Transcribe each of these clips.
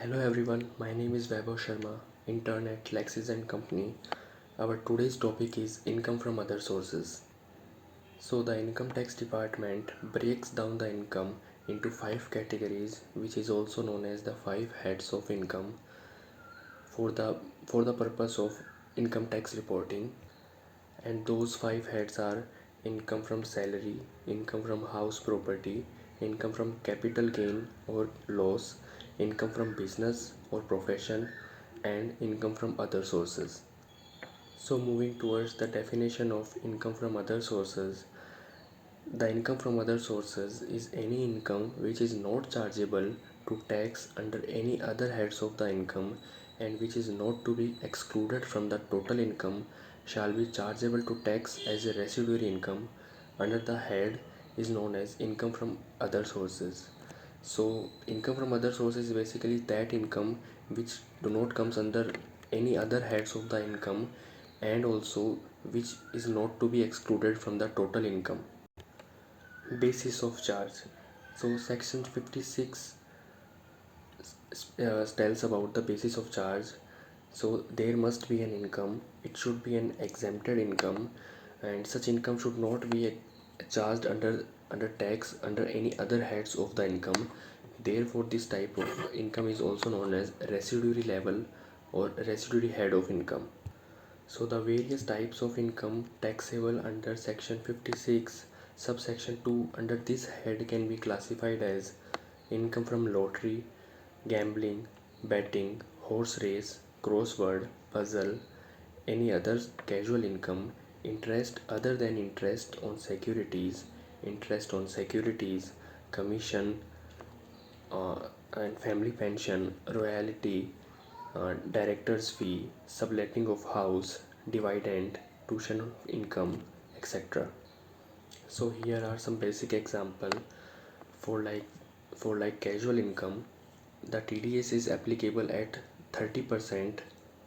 Hello everyone, my name is Vaibhav Sharma, intern at Lexis and Company. Our today's topic is income from other sources. So the income tax department breaks down the income into five categories, which is also known as the five heads of income for the for the purpose of income tax reporting. And those five heads are income from salary, income from house property, income from capital gain or loss, income from business or profession, and income from other sources. So, moving towards the definition of income from other sources, the income from other sources is any income which is not chargeable to tax under any other heads of the income and which is not to be excluded from the total income shall be chargeable to tax as a residuary income under the head is known as income from other sources. So income from other sources is basically that income which do not comes under any other heads of the income and also which is not to be excluded from the total income. Basis of charge. So section 56 tells about the basis of charge. So there must be an income, it should be an exempted income, and such income should not be charged under tax under any other heads of the income. Therefore this type of income is also known as residuary level or residuary head of income. So the various types of income taxable under section 56 subsection 2 under this head can be classified as income from lottery, gambling, betting, horse race, crossword, puzzle, any other casual income, interest other than interest on securities, commission, uh, and family pension, royalty, director's fee, subletting of house, dividend, tuition income, etc. So here are some basic example for like casual income. The TDS is applicable at 30%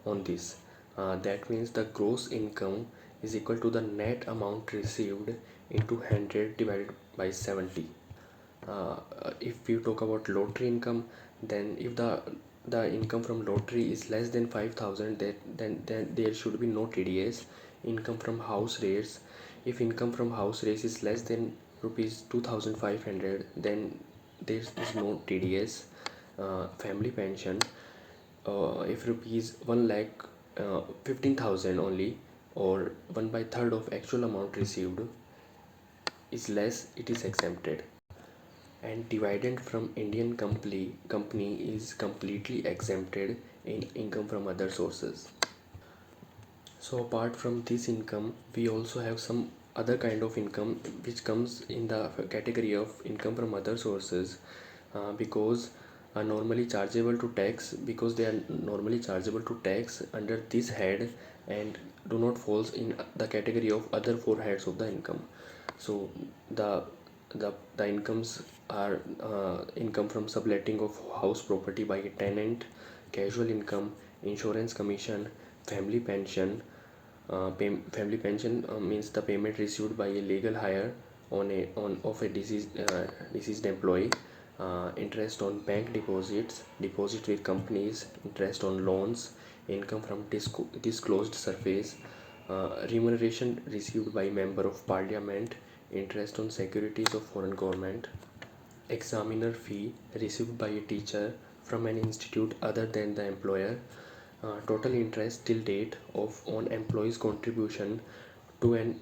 on this. That means the gross income is equal to the net amount received into 100 divided by 70. If you talk about lottery income, then if the income from lottery is less than 5,000, then there should be no TDS. Income from house rates, if income from house rates is less than rupees 2,500, then there is no TDS. Family pension, if rupees 1 lakh 15,000 only, or 1 by third of actual amount received is less, it is exempted. And dividend from Indian company is completely exempted in income from other sources. So apart from this income, we also have some other kind of income which comes in the category of income from other sources, because are normally chargeable to tax, because they are normally chargeable to tax under this head and do not falls in the category of other four heads of the income. So the the incomes are income from subletting of house property by a tenant, casual income, insurance commission, family pension. Family pension means the payment received by a legal hire on a on of a deceased employee. Interest on bank deposits, deposit with companies, interest on loans, income from disclosed surface, remuneration received by member of parliament, interest on securities of foreign government, examiner fee received by a teacher from an institute other than the employer, total interest till date of on employees contribution to an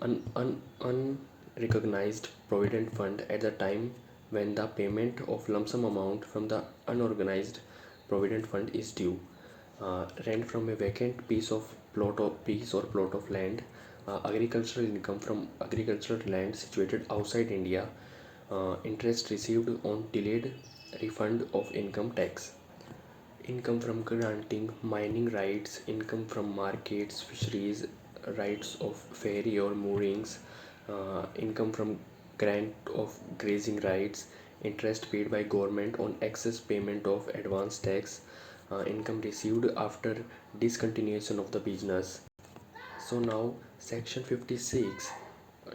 unrecognized provident fund at the time when the payment of lump sum amount from the unorganized provident fund is due, rent from a vacant piece or plot of land, agricultural income from agricultural land situated outside India, interest received on delayed refund of income tax, income from granting mining rights, income from markets, fisheries, rights of ferry or moorings, income from grant of grazing rights, interest paid by government on excess payment of advance tax, income received after discontinuation of the business. So now section 56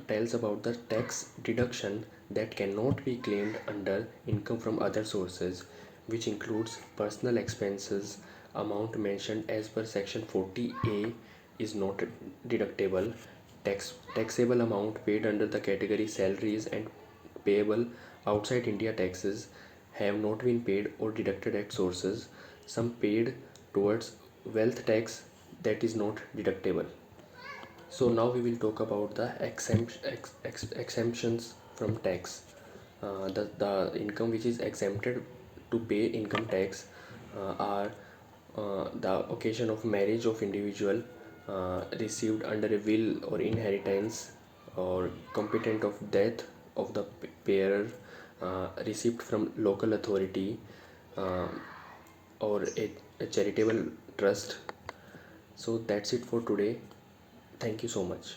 tells about the tax deduction that cannot be claimed under income from other sources, which includes personal expenses. Amount mentioned as per section 40A is not deductible. Taxable amount paid under the category salaries and payable outside India taxes have not been paid or deducted at sources. Some paid towards wealth tax that is not deductible. So now we will talk about the exemptions from tax. The income which is exempted to pay income tax are the occasion of marriage of individual, received under a will or inheritance, or competent of death of the payer, received from local authority, uh, or a charitable trust. So that's it for today. Thank you so much.